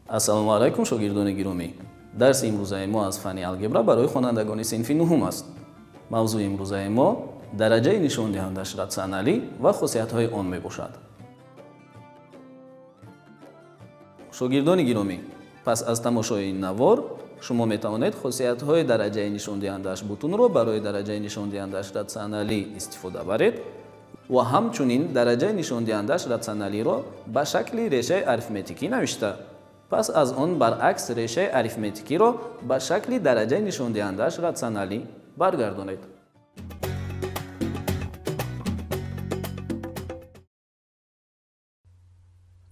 ассалому алайкум шогирдони гиромӣ. Дарси имрӯзаи мо аз фанни алгебра барои хонандагони синфи нуҳум аст. мавзӯи имрӯзаи мо дараҷаи нишондиҳандаш ратсионалӣ ва хусусиятҳои он мебошад. шогирдони гиромӣ, пас аз тамошои ин навор шумо метавонед хусусиятҳои дараҷаи нишондиҳандаш бутунро барои дараҷаи нишондиҳандаш ратсионалӣ истифода баред ва ҳамчунин дараҷаи нишондиҳандаш ратсионалиро ба шакли решаи арифметикӣ навишта, пас аз он баръакс решаи арифметикиро ба шакли дараҷаи нишондиҳандаш ратсионалӣ баргардонед.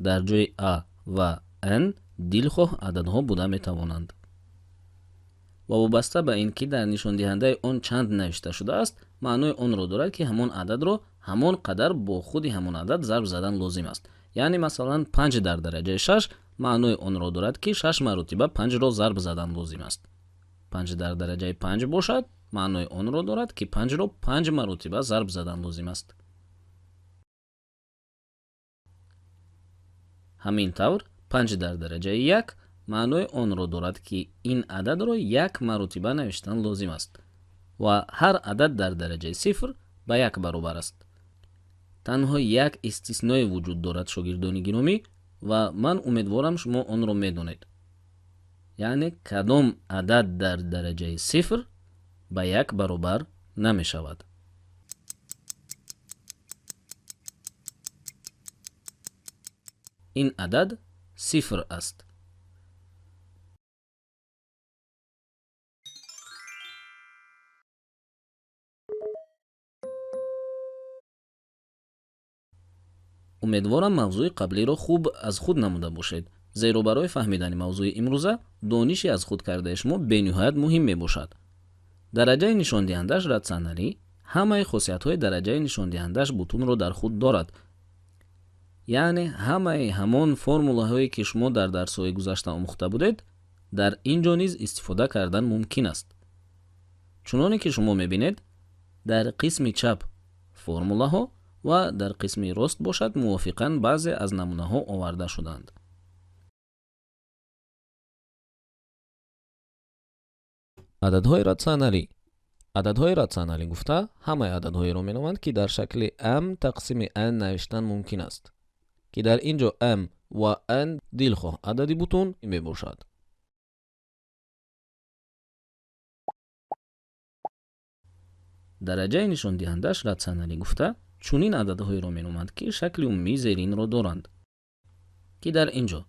дар ҷои а ва n дилхоҳ ададҳо буда метавонанд. ва вобаста ба ин ки дар нишондиҳандаи он чанд навишта шудааст, маънои онро дорад ки ҳамон ададро ҳамон қадар бо худи ҳамон адад зарб задан лозим аст. яъне масалан 5 дар дараҷаи 6 маънои онро дорад ки 6 маротиба 5ро зарб задан лозим аст. 5 дар дараҷаи 5 бошад, маънои онро дорад ки 5ро 5 маротиба зарб задан лозим аст. ҳамин тавр 5 дар дараҷаи 1 маънои онро дорад ки ин ададро 1 маротиба навиштан лозим аст ва ҳар адад дар дараҷаи 0 ба 1 баробар аст. танҳо як истисное вуҷуд дорад, шогирдони гиромӣ, ва ман умедворам шумо онро медонед. яъне кадом адад дар дараҷаи 0 ба 1 баробар намешавад. ин адад 0 аст. умедворам мавзӯи қаблиро хуб аз худ намуда бошед, зеро барои фаҳмидани мавзӯи имрӯза дониши аз худ кардаи шумо бениҳоят муҳим мебошад. дараҷаи нишондиҳандаш ратсионалӣ ҳамаи хусусиятҳои дараҷаи нишондиҳандаш бутунро дар худ дорад. яъне ҳамаи ҳамон формулаҳое ки шумо дар дарсҳои гузашта омӯхта будед, дар ин ҷо низ истифода кардан мумкин аст. чуноне ки шумо мебинед, дар қисми чап формулаҳо ва дар қисми рост бошад мувофиқан баъзе аз намунаҳо оварда шуданд. ададҳои ратсионалӣ. ададҳои ратсионалӣ гуфта ҳамаи ададҳоеро меноманд ки дар шакли m тақсими n навиштан мумкин аст, ки дар ин ҷо m ва n дилхоҳ адади бутун мебошад. дараҷаи нишондиҳандаш ратсионалӣ гуфта чунин ададҳоеро меноманд ки шакли умумии зеринро доранд, ки дар ин ҷо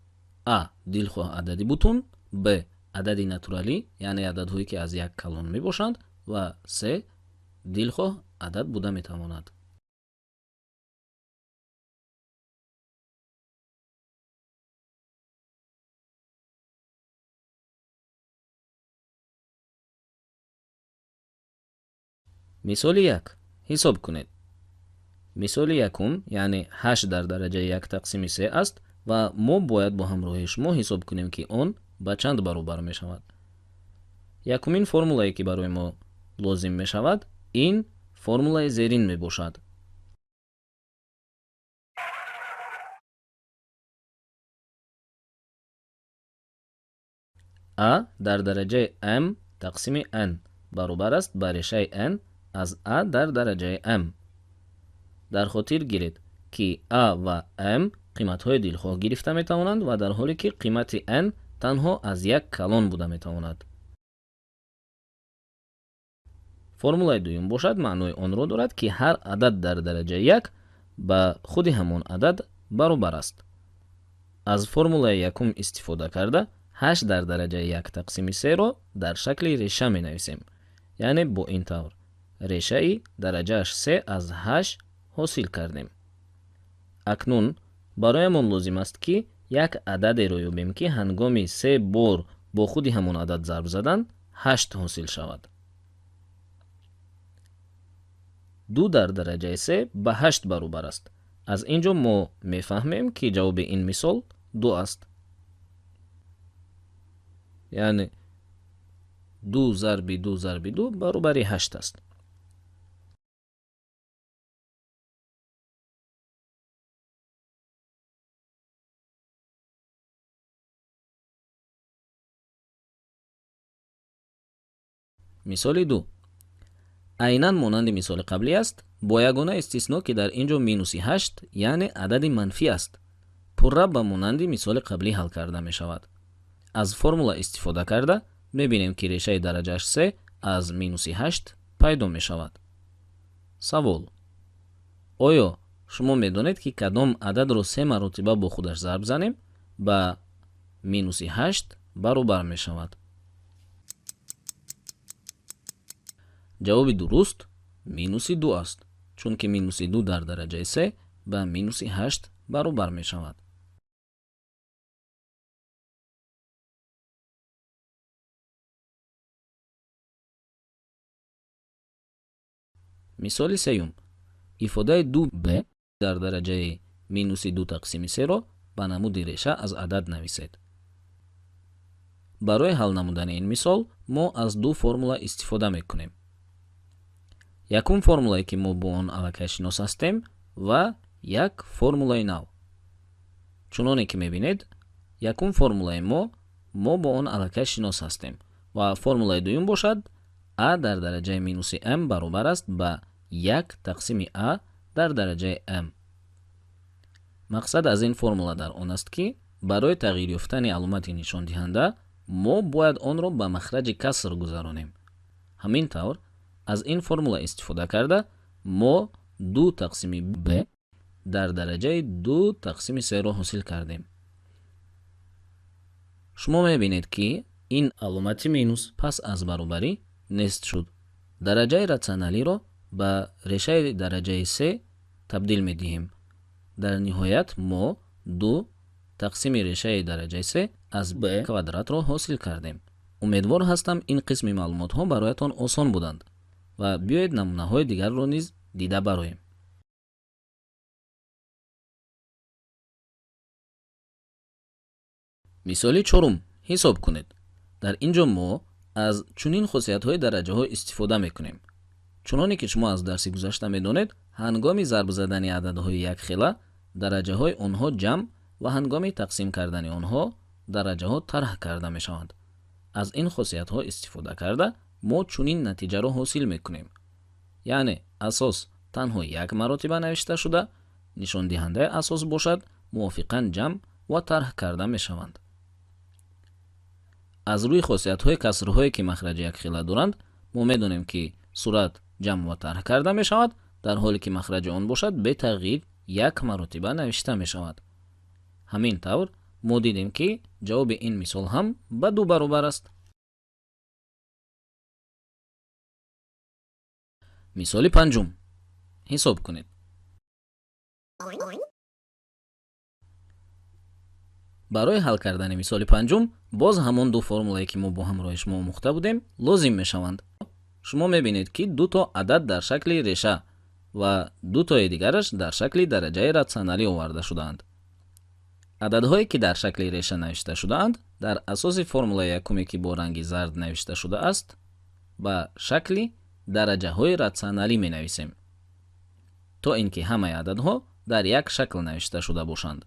a дилхоҳ адади бутун, b адади натуралӣ, яъне ададҳое ки аз як калон мебошанд, ва c дилхоҳ адад буда метавонад. мисоли 1 ҳисоб кунед. мисоли якум яъне 8 дар дараҷаи 1 тақсими 3 аст ва мо бояд бо ҳамроҳи шумо ҳисоб кунем ки он ба чанд баробар мешавад. якумин формулае ки барои мо лозим мешавад, ин формулаи зерин мебошад. a дар дараҷаи m тақсими n баробар аст ба решаи n аз a дар дараҷаи m. дар хотир гиред ки a ва m қиматҳои дилхоҳ гирифта метавонанд ва дар ҳоле ки қимати n танҳо аз як калон буда метавонад. формулаи дуюм бошад, маънои онро дорад ки ҳар адад дар дараҷаи 1 ба худи ҳамон адад баробар аст. аз формулаи якум истифода карда 8 дар дараҷаи 1 тақсими 3ро дар шакли реша менависем, яъне бо ин тавр решаи дараҷааш 3 аз 8 ҳосил кардем. акнун бароямон лозим аст ки як ададеро ёбем ки ҳангоми 3 бор бо худи ҳамон адад зарб задан 8 ҳосил шавад. 2 дар дараҷаи 3 ба 8 баробар аст. аз ин ҷо мо мефаҳмем ки ҷавоби ин мисол 2 аст. яъне 2 зарби 2 зарби 2 баробари 8 аст. мисоли 2. айнан монанди мисоли қаблӣ аст, бо ягона истисно ки дар ин ҷо минуси 8 яъне адади манфӣ аст. пурра ба монанди мисоли қаблӣ ҳал карда мешавад. аз формула истифода карда мебинем ки решаи дараҷааш 3 аз минуси 8 пайдо мешавад. савол: оё шумо медонед ки кадом ададро 3 маротиба бо худаш зарб занем ба минуси 8 баробар мешавад? ҷавоби дуруст минуси 2 аст, чунки минуси 2 дар дараҷаи 3 ба минуси 8 баробар мешавад. мисоли сеюм. ифодаи 2b дар дараҷаи минуси 2 тақсими 3-ро ба намуди реша аз адад нависед. барои ҳал намудани ин мисол мо аз ду формула истифода мекунем. якум формулае ки мо бо он аллакай шинос ҳастем ва як формулаи нав. чуноне ки мебинед, якум формулаи мо бо он аллакай шинос ҳастем ва формулаи дуюм бошад a дар дараҷаи минуси m баробар аст ба 1 тақсими a дар дараҷаи m. мақсад аз ин формула дар он аст ки барои тағйир ёфтани аломати нишондиҳанда мо бояд онро ба махраҷи каср гузаронем. ҳамин тавр аз ин формула истифода карда мо 2 тақсими b дар дараҷаи 2 тақсими 3-ро ҳосил кардем. шумо мебинед ки ин аломати минус пас аз баробарӣ нест шуд. дараҷаи рационалиро ба решаи дараҷаи 3 табдил медиҳем. дар ниҳоят мо 2 тақсими решаи дараҷаи 3 аз b квадратро ҳосил кардем. умедвор ҳастам ин қисми маълумотҳо бароятон осон буданд ва биёед намунаҳои дигарро низ дида бароем. мисоли 4 ҳисоб кунед. дар ин ҷо мо аз чунин хусусиятҳои дараҷаҳо истифода мекунем. чуноне ки шумо аз дарси гузашта медонед, ҳангоми зарб задани ададҳои якхела дараҷаҳои онҳо ҷамъ ва ҳангоми тақсим кардани онҳо дараҷаҳо тарҳ карда мешаванд. аз ин хусусиятҳо истифода карда мо чунин натиҷаро ҳосил мекунем. яъне асос танҳо як маротиба навишта шуда, нишондиҳандаи асос бошад мувофиқан ҷамъ ва тарҳ карда мешаванд. аз рӯи хусусиятҳои касрҳое ки махраҷи якхела доранд, мо медонем ки сурат ҷамъ ва тарҳ карда мешавад, дар ҳоле ки махраҷи он бошад бетағйир як маротиба навишта мешавад. ҳамин тавр мо дидем ки ҷавоби ин мисол ҳам ба 2 баробар аст. мисоли 5 ҳисоб кунед. барои ҳал кардани мисоли 5 боз ҳамон ду формулае ки мо бо ҳамроҳи шумо омӯхта будем лозим мешаванд. шумо мебинед ки ду то адад дар шакли реша ва дутои дигараш дар шакли дараҷаи рационалӣ оварда шудаанд. ададҳое ки дар шакли реша навишта шудаанд дар асоси формулаи якуме ки бо ранги зард навишта шудааст ба шакли дараҷаҳои рационалӣ менависем, то ин ки ҳамаи ададҳо дар як шакл навишта шуда бошанд.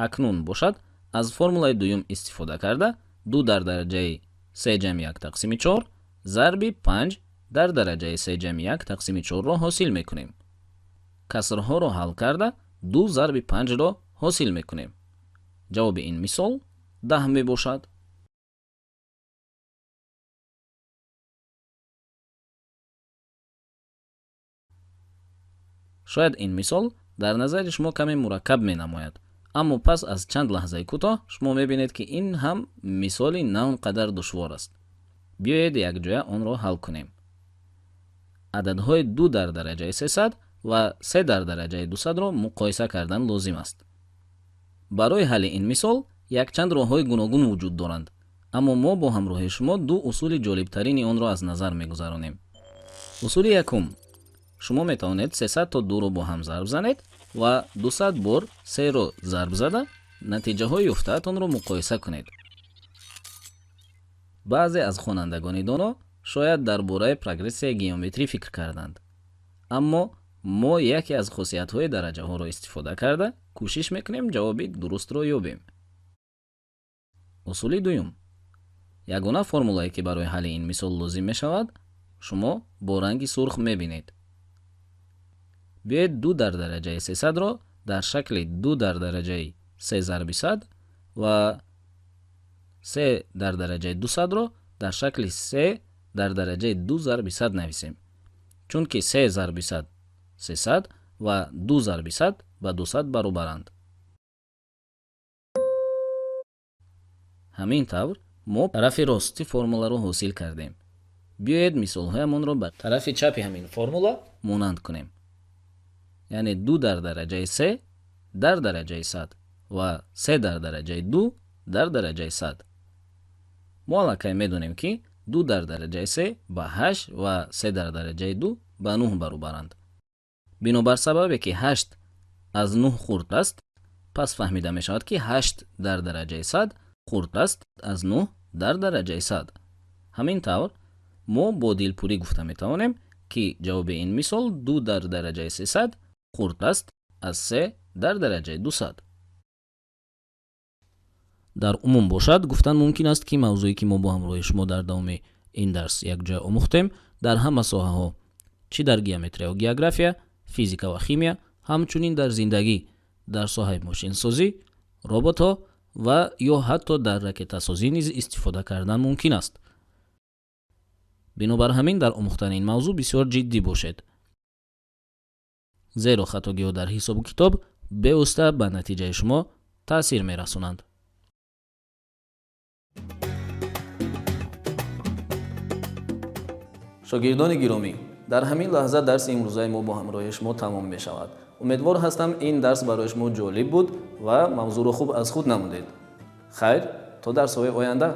акнун бошад аз формулаи дуюм истифода карда 2 дар дараҷаи 3 ҷамъи 1 тақсими 4 зарби 5 дар дараҷаи 3 ҷамъи 1 тақсими 4-ро ҳосил мекунем. касрҳоро ҳал карда 2 зарби 5-ро ҳосил мекунем. ҷавоби ин мисол 10 мебошад. шояд ин мисол дар назари шумо каме мураккаб менамояд, аммо пас аз чанд лаҳзаи кӯтоҳ шумо мебинед ки ин ҳам мисоли на он қадар душвор аст. биёед якҷоя онро ҳал кунем. ададҳои 2 дар дараҷаи 300 ва 3 дар дараҷаи 200-ро муқоиса кардан лозим аст. барои ҳалли ин мисол якчанд роҳҳои гуногун вуҷуд доранд, аммо мо бо ҳамроҳи шумо ду усули ҷолибтарини онро аз назар мегузаронем. усули якум: шумо метавонед 300 то 2-ро бо ҳам зарб занед ва 200 бор 3-ро зарб зада натиҷаҳои ёфтаатонро муқоиса кунед. баъзе аз хонандагони доно шояд дар бораи прогрессияи геометрӣ фикр карданд, аммо мо яке аз хусусиятҳои дараҷаҳоро истифода карда кӯшиш мекунем ҷавоби дурустро ёбем. усули дуюм: ягона формулае ки барои ҳалли ин мисол лозим мешавад, шумо бо ранги сурх мебинед. биёед 2 дар дараҷаи 300-ро дар шакли 2 дар дараҷаи 3 зарби 100 ва 3 дар дараҷаи 200-ро дар шакли 3 дар дараҷаи 2 зарби 100 нависем. чунки 3 зарби 100 300 ва 2 зарби 100 ба 200 баробаранд. ҳамин тавр мо тарафи рости формуларо ҳосил кардем. биёед мисолҳоямонро ба тарафи чапи ҳамин формула монанд кунем. яъне 2 дар дараҷаи 3 дар дараҷаи 100 ва 3 дар дараҷаи 2 дар дараҷаи 100. мо аллакай медонем ки 2 дар дараҷаи 3 ба 8 ва 3 дар дараҷаи 2 ба 9 баробаранд. бинобар сабабе ки 8 аз 9 хурд аст, пас фаҳмида мешавад ки 8 дар дараҷаи 100 хурд аст аз 9 дар дараҷаи 100. ҳамин тавр мо бо дилпурӣ гуфта метавонем ки ҷавоби ин мисол 2 дар дараҷаи 300 хурд аст аз 3 дар дараҷаи 200. дар умум бошад гуфтан мумкин аст ки мавзӯе ки мо бо ҳамроҳи шумо дар давоми ин дарс якҷоя омӯхтем дар ҳама соҳаҳо, чӣ дар геометрия ва география, физика ва химия, ҳамчунин дар зиндагӣ, дар соҳаи мошинсозӣ, роботҳо ва ё ҳатто дар ракетасозӣ низ истифода кардан мумкин аст. бинобар ҳамин дар омӯхтани ин мавзӯъ бисёр ҷиддӣ бошед, зеро хатогиҳо дар ҳисобу китоб бевосита ба натиҷаи шумо таъсир мерасонанд. шогирдони гиромӣ, дар ҳамин лаҳза дарси имрӯзаи мо бо ҳамроҳи шумо тамом мешавад. умедвор ҳастам ин дарс барои шумо ҷолиб буд ва мавзӯъро хуб аз худ намудед. хайр, то дарсҳои оянда.